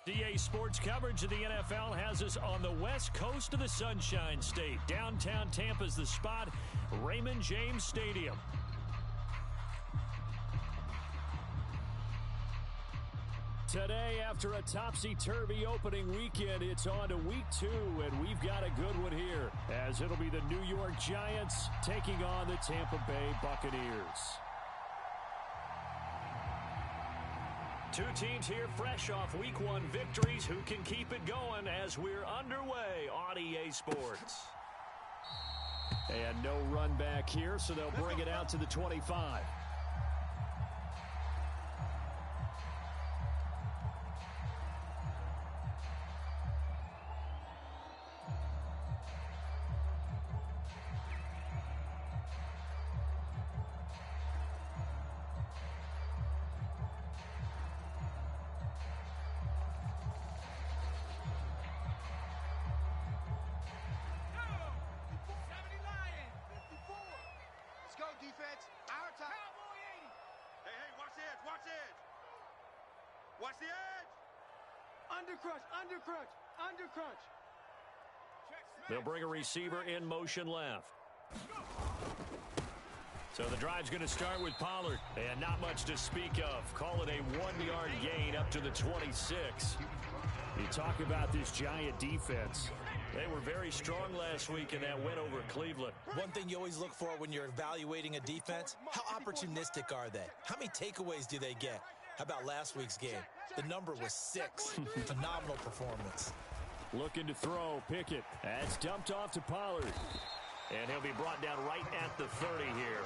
DA Sports coverage of the NFL has us on the west coast of the Sunshine State. Downtown Tampa's the spot, Raymond James Stadium. Today, after a topsy-turvy opening weekend, it's on to week 2, and we've got a good one here, as it'll be the New York Giants taking on the Tampa Bay Buccaneers. Two teams here fresh off week 1 victories. Who can keep it going as we're underway on EA Sports? And no run back here, so they'll bring it out to the 25. Watch the edge. Under crunch. They'll bring a receiver in motion left. So the drive's going to start with Pollard. And not much to speak of. Call it a 1-yard gain up to the 26. You talk about this Giant defense. They were very strong last week in that win over Cleveland. One thing you always look for when you're evaluating a defense, how opportunistic are they? How many takeaways do they get? How about last week's game? The number was 6. Phenomenal performance. Looking to throw, Pickett. That's dumped off to Pollard. And he'll be brought down right at the 30 here.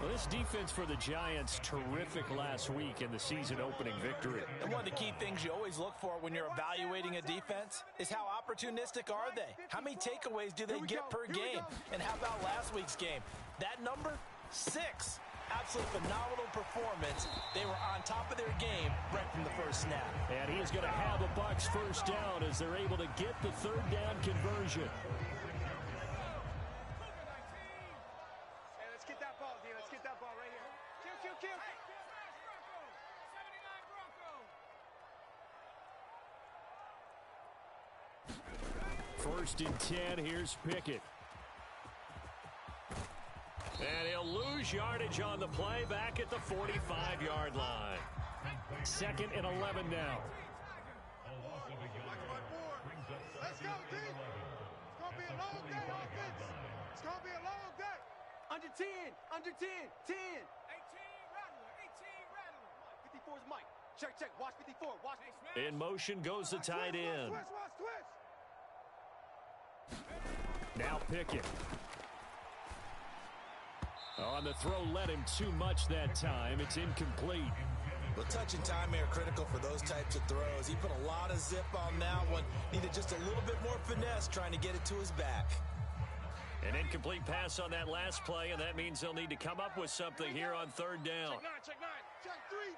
Well, this defense for the Giants, terrific last week in the season-opening victory. And one of the key things you always look for when you're evaluating a defense is how opportunistic are they? How many takeaways do they get per game? And how about last week's game? That number, 6. Absolutely phenomenal performance. They were on top of their game right from the first snap. And he's going to have a Bucs first down as they're able to get the third down conversion. Hey, let's get that ball, D. Let's get that ball right here. Kill. First and 10, here's Pickett. And he'll lose yardage on the play back at the 45-yard line. 2nd and 11 now. Let's go, D. It's going to be a long day, offense. It's going to be a long day. Under 10. 10. 18 rattler. 54's Mike. Check. Watch 54. Watch. In motion goes the tight end. Twist. Now Pickett. On the throw, led him too much that time. It's incomplete. Well, touch and time are critical for those types of throws. He put a lot of zip on that one. Needed just a little bit more finesse trying to get it to his back. An incomplete pass on that last play, and that means they'll need to come up with something here on third down. Check 9. Check 3.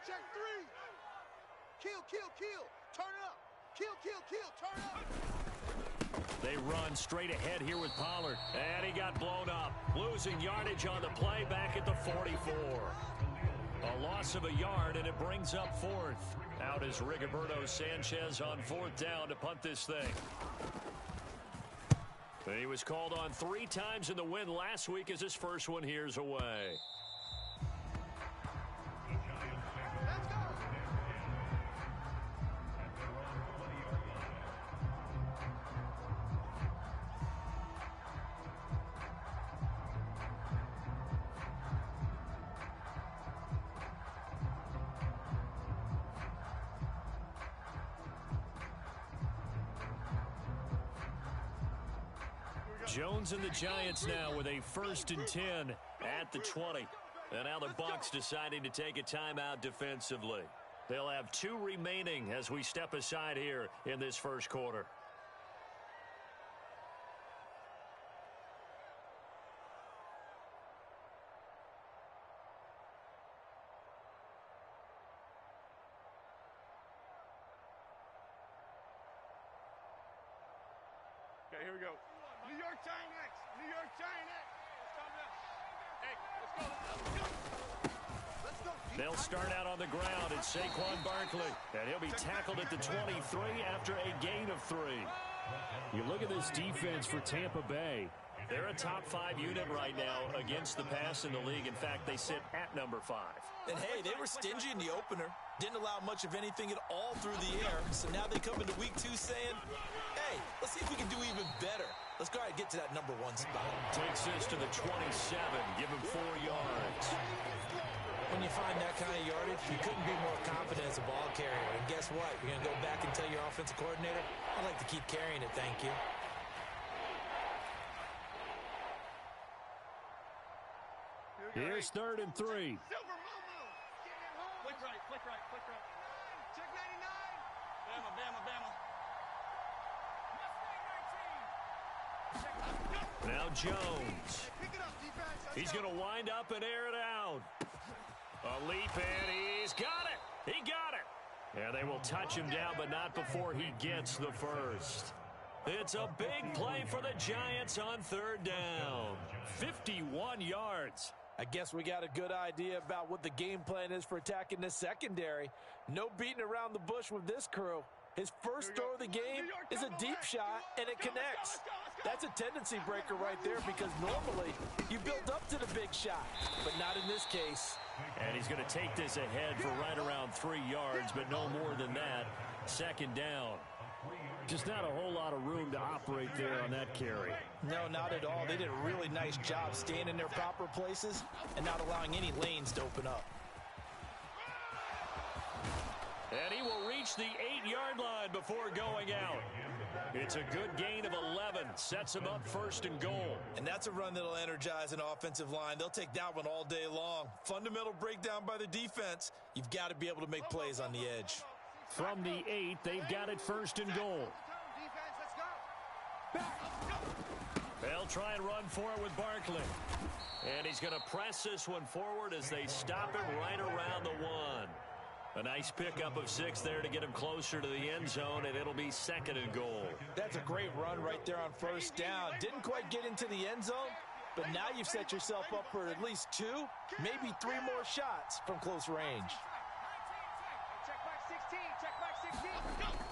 Kill. Turn it up. Kill. Turn it up. They run straight ahead here with Pollard. And he got blown up. Losing yardage on the play back at the 44. A loss of a yard, and it brings up 4th. Out is Rigoberto Sanchez on 4th down to punt this thing. He was called on 3 times in the win last week as his first one here's away. Jones and the Giants now with a 1st and 10 at the 20. And now the Bucs deciding to take a timeout defensively. They'll have 2 remaining as we step aside here in this first quarter. Okay, here we go. New York Giants. Hey, let's go. They'll start out on the ground. It's Saquon Barkley, and he'll be tackled at the 23 after a gain of 3. You look at this defense for Tampa Bay. They're a top 5 unit right now against the pass in the league. In fact, they sit at number 5. And, hey, they were stingy in the opener. Didn't allow much of anything at all through the air. So now they come into week 2 saying, hey, let's see if we can do even better. Let's go ahead and get to that number 1 spot. Takes this to the 27. Give him 4 yards. When you find that kind of yardage, you couldn't be more confident as a ball carrier. And guess what? You're going to go back and tell your offensive coordinator, I'd like to keep carrying it, thank you. Here's 3rd and 3. Flick right, flick right, flick right. Check 99. Bama, Bama, Bama. Now Jones. He's going to wind up and air it out. A leap, and he's got it. He got it. Yeah, they will touch him down, but not before he gets the first. It's a big play for the Giants on 3rd down. 51 yards. I guess we got a good idea about what the game plan is for attacking this secondary. No beating around the bush with this crew. His first throw of the game is a deep shot, and it connects. That's a tendency breaker right there because normally you build up to the big shot, but not in this case. And he's going to take this ahead for right around 3 yards, but no more than that. 2nd down. Just not a whole lot of room to operate there on that carry. No, not at all. They did a really nice job staying in their proper places and not allowing any lanes to open up. And he will reach the 8-yard line before going out. It's a good gain of 11. Sets him up 1st and goal. And that's a run that'll energize an offensive line. They'll take that one all day long. Fundamental breakdown by the defense. You've got to be able to make plays on the edge. From the 8, they've got it 1st and goal. They'll try and run for it with Barkley. And he's going to press this one forward as they stop it right around the 1. A nice pickup of 6 there to get him closer to the end zone, and it'll be 2nd and goal. That's a great run right there on 1st down. Didn't quite get into the end zone, but now you've set yourself up for at least 2, maybe 3 more shots from close range.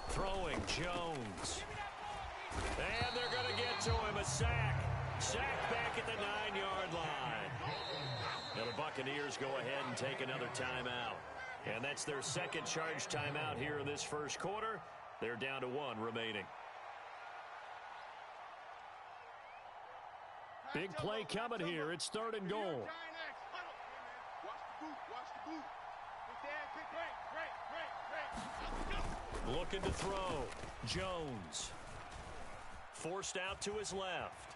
Throwing Jones. And they're going to get to him. A sack. Sack back at the 9-yard line. Now the Buccaneers go ahead and take another timeout. And that's their 2nd charge timeout here in this 1st quarter. They're down to 1 remaining. Big play coming here. It's 3rd and goal. Looking to throw. Jones. Forced out to his left.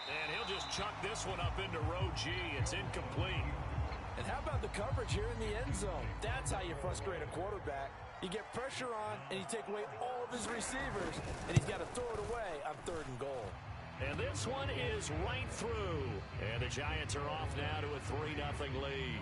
And he'll just chuck this one up into row G. It's incomplete. And how about the coverage here in the end zone? That's how you frustrate a quarterback. You get pressure on, and you take away all of his receivers, and he's got to throw it away on 3rd and goal. And this one is right through. And the Giants are off now to a 3-0 lead.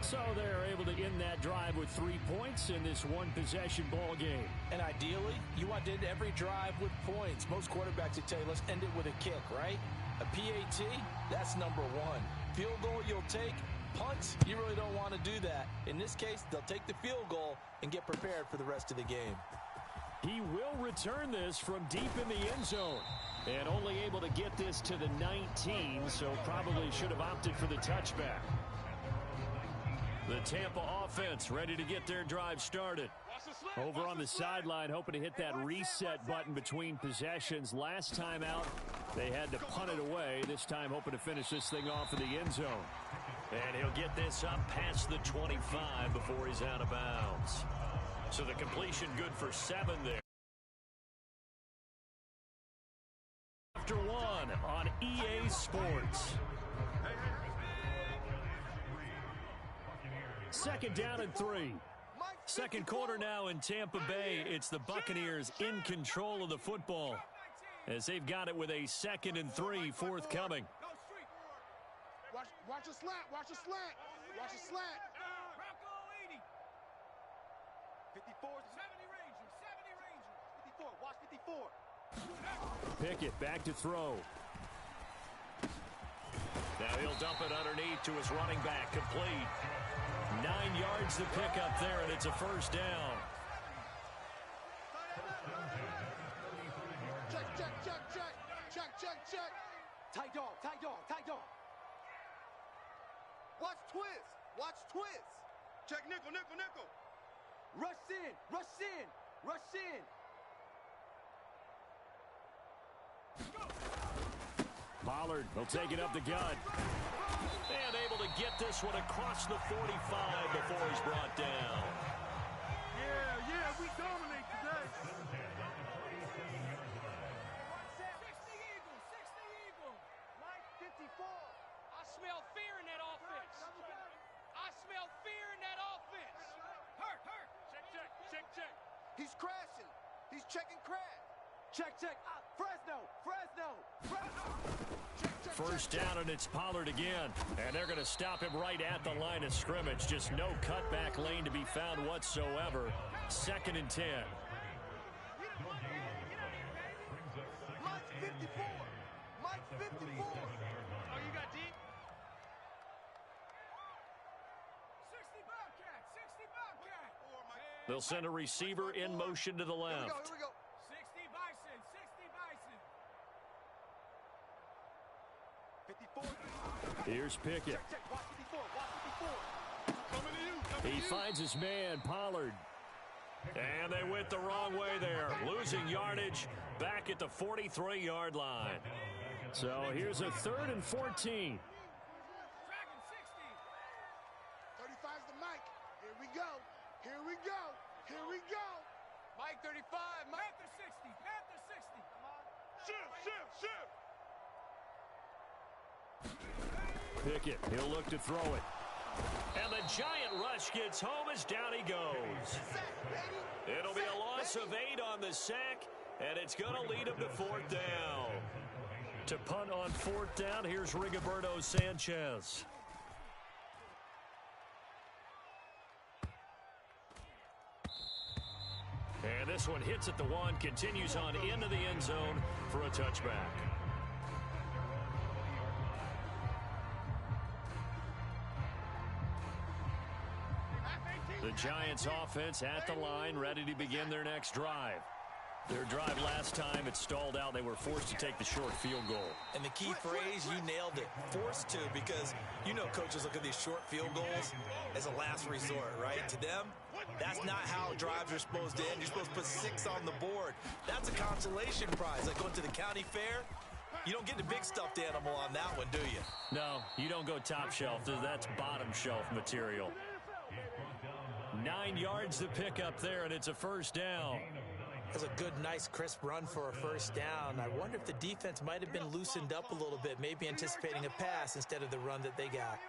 So they're able to end that drive with 3 points in this one-possession ball game. And ideally, you want to end every drive with points. Most quarterbacks would tell you, let's end it with a kick, right? A PAT, that's number 1. Field goal you'll take. Punts, you really don't want to do that. In this case, they'll take the field goal and get prepared for the rest of the game. He will return this from deep in the end zone. And only able to get this to the 19, so probably should have opted for the touchback. The Tampa offense ready to get their drive started. Over on the sideline, hoping to hit that reset button between possessions. Last time out, they had to punt it away. This time hoping to finish this thing off in the end zone. And he'll get this up past the 25 before he's out of bounds. So the completion good for 7 there. After 1 on EA Sports. 2nd down and 3. 2nd quarter now in Tampa Bay. It's the Buccaneers in control of the football as they've got it with a 2nd and 3 forthcoming. Watch a slant. Watch a slant. Watch a slant. 54. 70 Rangers. 70 Rangers. 54. Watch 54. Pickett back to throw. Now he'll dump it underneath to his running back, complete. 9 yards to pick up there, and it's a first down. Check, check, check, check. Check, check, check. Tight dog, tight dog, tight dog. Watch twist. Watch twist. Check nickel, nickel, nickel. Rush in, rush in, rush in. Pollard will take it up the gut. And able to get this one across the 45 before he's brought down. Yeah, we dominate today. 60 Eagles. Mike 54. I smell fear in that offense. I smell fear in that offense. Hurt. Check. He's crashing. He's checking crash. Check. Fresno. First down, and it's Pollard again. And they're going to stop him right at the line of scrimmage. Just no cutback lane to be found whatsoever. 2nd and 10. Mike 54. Mike 54. Oh, you got deep? 60 Bobcat. They'll send a receiver in motion to the left. Here we go. 60 Bison. 54. Here's Pickett. Check. Watch 54. Coming to you. He finds his man, Pollard. And they went the wrong way there. Losing yardage back at the 43-yard line. So here's a 3rd and 14. Dragon 60. 35's the Mike. Here we go. Mike 35. Panther 60. Pickett, he'll look to throw it. And the giant rush gets home as down he goes. It'll be a loss of 8 on the sack, and it's going to lead him to 4th down. To punt on 4th down, here's Rigoberto Sanchez. And this one hits at the 1, continues on into the end zone for a touchback. The Giants offense at the line, ready to begin their next drive. Their drive last time, it stalled out. They were forced to take the short field goal. And the key phrase, you nailed it. Forced to, because you know coaches look at these short field goals as a last resort, right? To them, that's not how drives are supposed to end. You're supposed to put 6 on the board. That's a consolation prize. Like going to the county fair, you don't get the big stuffed animal on that one, do you? No, you don't go top shelf. That's bottom shelf material. 9 yards to pick up there, and it's a first down. That's a good, nice, crisp run for a first down. I wonder if the defense might have been loosened up a little bit, maybe anticipating a pass instead of the run that they got.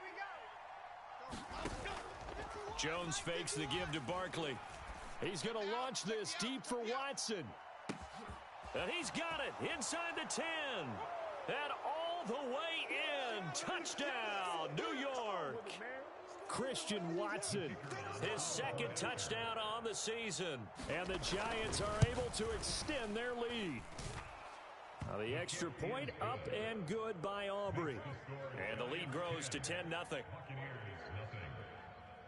Jones fakes the give to Barkley. He's going to launch this deep for Watson. And he's got it inside the 10. And all the way in. Touchdown, New York. Christian Watson, his 2nd touchdown on the season. And the Giants are able to extend their lead. Now the extra point up and good by Aubrey. And the lead grows to 10-0.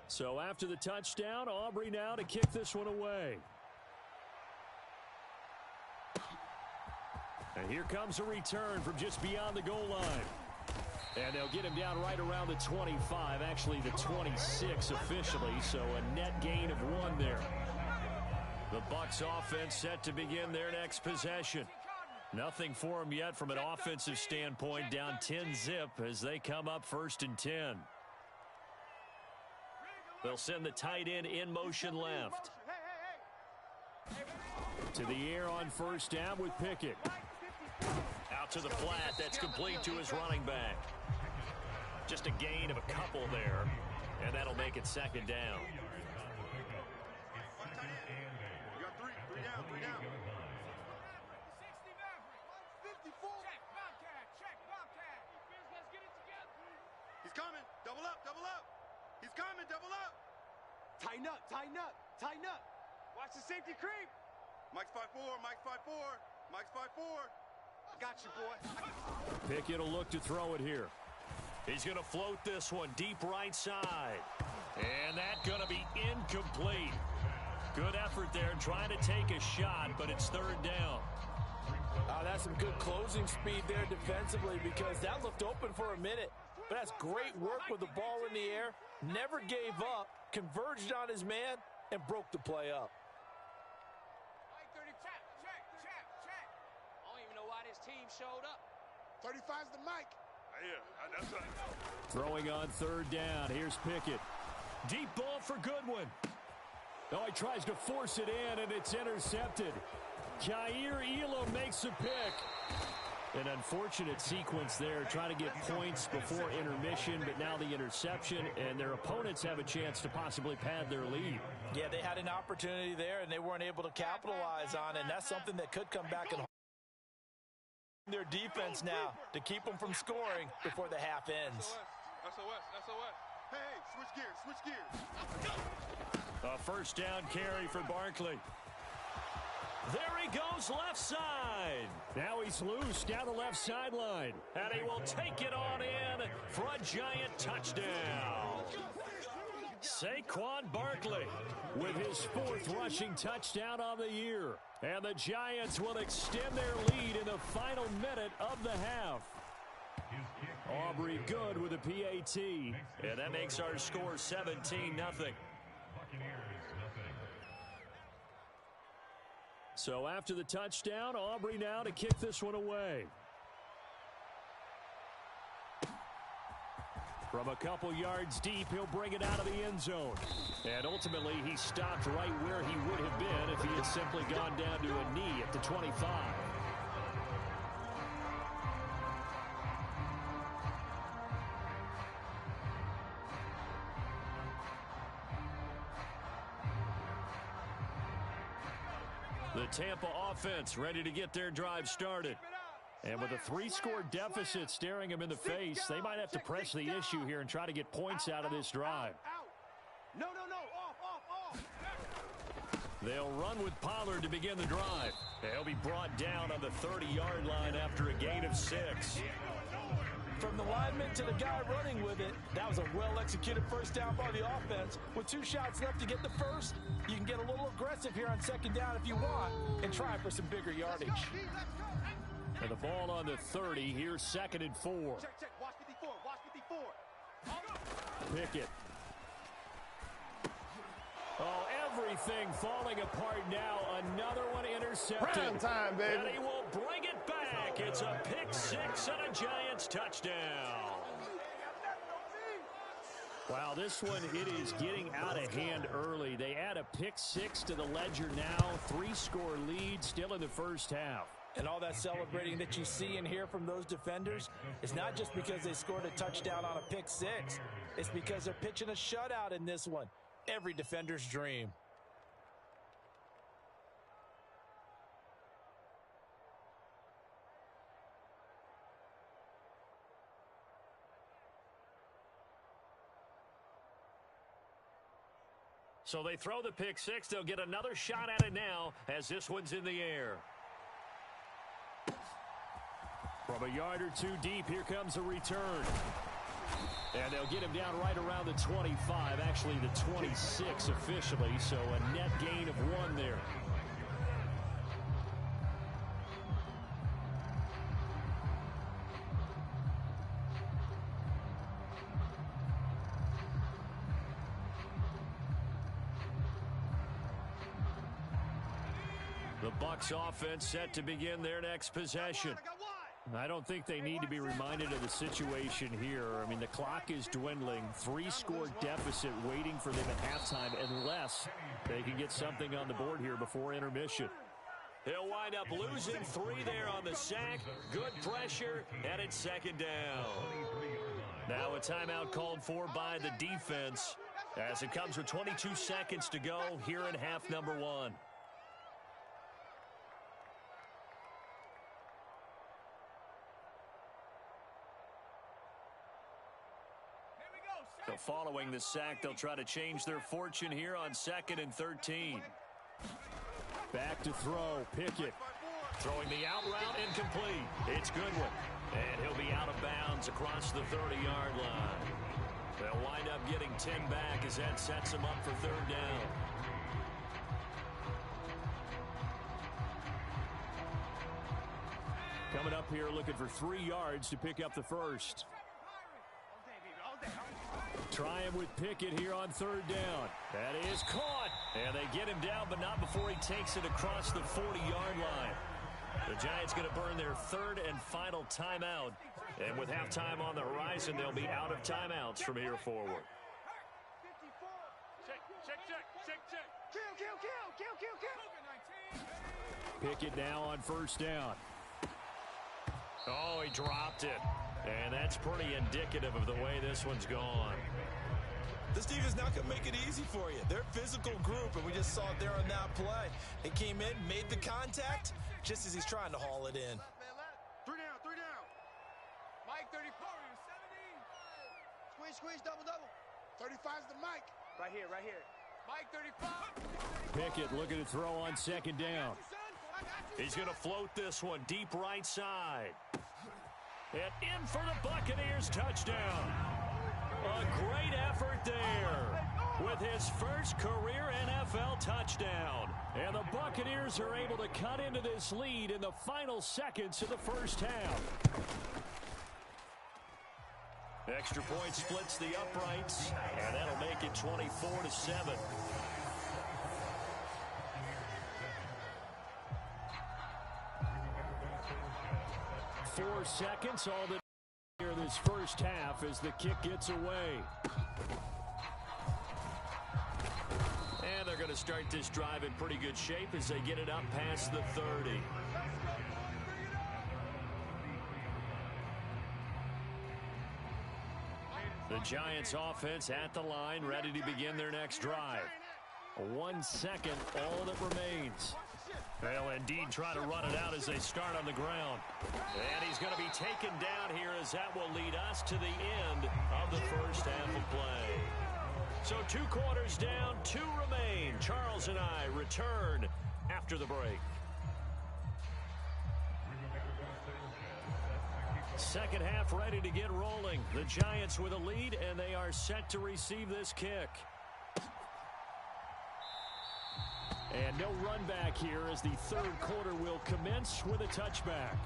So after the touchdown, Aubrey now to kick this one away. And here comes a return from just beyond the goal line. And they'll get him down right around the 25, actually the 26 officially, so a net gain of 1 there. The Bucs offense set to begin their next possession. Nothing for them yet from an offensive standpoint, down 10-zip as they come up 1st and 10. They'll send the tight end in motion left. To the air on first down with Pickett. Out to the flat, that's complete to his running back. Just a gain of a couple there, and that'll make it 2nd down. You got 3 down. 54. Check Bobcat. Let's get it together. He's coming. Double up. He's coming. Double up. Tighten up. Watch the safety creep. Mike's 5'4". Mike's 5'4". Got you, boy. Pickett will look to throw it here. He's going to float this one deep right side. And that's going to be incomplete. Good effort there trying to take a shot, but it's third down. That's some good closing speed there defensively because that looked open for a minute. But that's great work with the ball in the air. Never gave up, converged on his man, and broke the play up. I don't even know why this team showed up. 35's the mic. Yeah, that's right. Throwing on third down. Here's Pickett. Deep ball for Goodwin. Oh, he tries to force it in, and it's intercepted. Jair Elam makes a pick. An unfortunate sequence there, trying to get points before intermission, but now the interception, and their opponents have a chance to possibly pad their lead. Yeah, they had an opportunity there, and they weren't able to capitalize on it, and that's something that could come back and their defense now to keep them from scoring before the half ends. SOS. Hey, switch gears. A first down carry for Barkley. There he goes left side. Now he's loose down the left sideline. And he will take it on in for a giant touchdown. Saquon Barkley with his fourth rushing touchdown on the year. And the Giants will extend their lead in the final minute of the half. Aubrey good with a PAT. And that makes our score 17-0. So after the touchdown, Aubrey now to kick this one away. From a couple yards deep, he'll bring it out of the end zone. And ultimately, he stopped right where he would have been if he had simply gone down to a knee at the 25. The Tampa offense ready to get their drive started. And with a 3-score deficit staring them in the face, they might have to press the issue here and try to get points out of this drive. No, off. They'll run with Pollard to begin the drive. They'll be brought down on the 30-yard line after a gain of 6. From the lineman to the guy running with it, that was a well-executed first down by the offense. With 2 shots left to get the first, you can get a little aggressive here on second down if you want and try for some bigger yardage. And the ball on the 30, here's 2nd and 4. Check. Watch 54. Pickett. Oh, everything falling apart now. Another one intercepted. Prime time, baby. And he will bring it back. It's a pick 6 and a Giants touchdown. Wow, this one, it is getting out of hand early. They add a pick 6 to the ledger now. 3-score lead still in the first half. And all that celebrating that you see and hear from those defenders is not just because they scored a touchdown on a pick 6. It's because they're pitching a shutout in this one. Every defender's dream. So they throw the pick 6. They'll get another shot at it now as this one's in the air. From a yard or 2 deep, here comes a return. And they'll get him down right around the 25, actually the 26 officially, so a net gain of 1 there. The Bucs offense set to begin their next possession. I don't think they need to be reminded of the situation here. I mean, the clock is dwindling. 3-score deficit waiting for them at halftime unless they can get something on the board here before intermission. He'll wind up losing 3 there on the sack. Good pressure, and it's 2nd down. Now a timeout called for by the defense as it comes with 22 seconds to go here in half number 1. So following the sack, they'll try to change their fortune here on 2nd and 13. Back to throw, Pickett. Throwing the out route, incomplete. It's Goodwin. And he'll be out of bounds across the 30-yard line. They'll wind up getting 10 back as that sets them up for third down. Coming up here looking for 3 yards to pick up the first. Try him with Pickett here on third down. That is caught. And they get him down, but not before he takes it across the 40-yard line. The Giants going to burn their third and final timeout. And with halftime on the horizon, they'll be out of timeouts from here forward. Pickett now on first down. Oh, he dropped it. And that's pretty indicative of the way this one's gone. This defense not going to make it easy for you. They're a physical group, and we just saw it there on that play. It came in, made the contact, just as he's trying to haul it in. 3 down. Mike, 34. 17. Squeeze, double. 35's the Mike. Right here. Mike, 35. Pickett looking to throw on second down. He's going to float this one deep right side. And in for the Buccaneers touchdown. A great effort there with his first career NFL touchdown. And the Buccaneers are able to cut into this lead in the final seconds of the first half. Extra point splits the uprights, and that'll make it 24-7. 4 seconds, all that here this first half as the kick gets away. And they're going to start this drive in pretty good shape as they get it up past the 30. The Giants offense at the line, ready to begin their next drive. 1 second, all that remains. They'll indeed try to run it out as they start on the ground. And he's going to be taken down here as that will lead us to the end of the first half of play. So 2 quarters down, 2 remain. Charles and I return after the break. Second half ready to get rolling. The Giants with a lead, and they are set to receive this kick. And no run back here as the third quarter will commence with a touchback.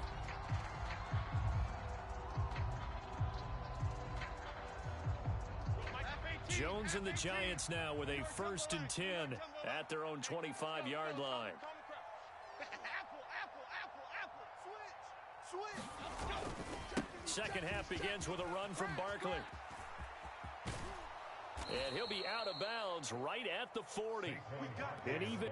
Jones and the Giants now with a 1st and 10 at their own 25-yard line. Second half begins with a run from Barkley. And he'll be out of bounds right at the 40. And even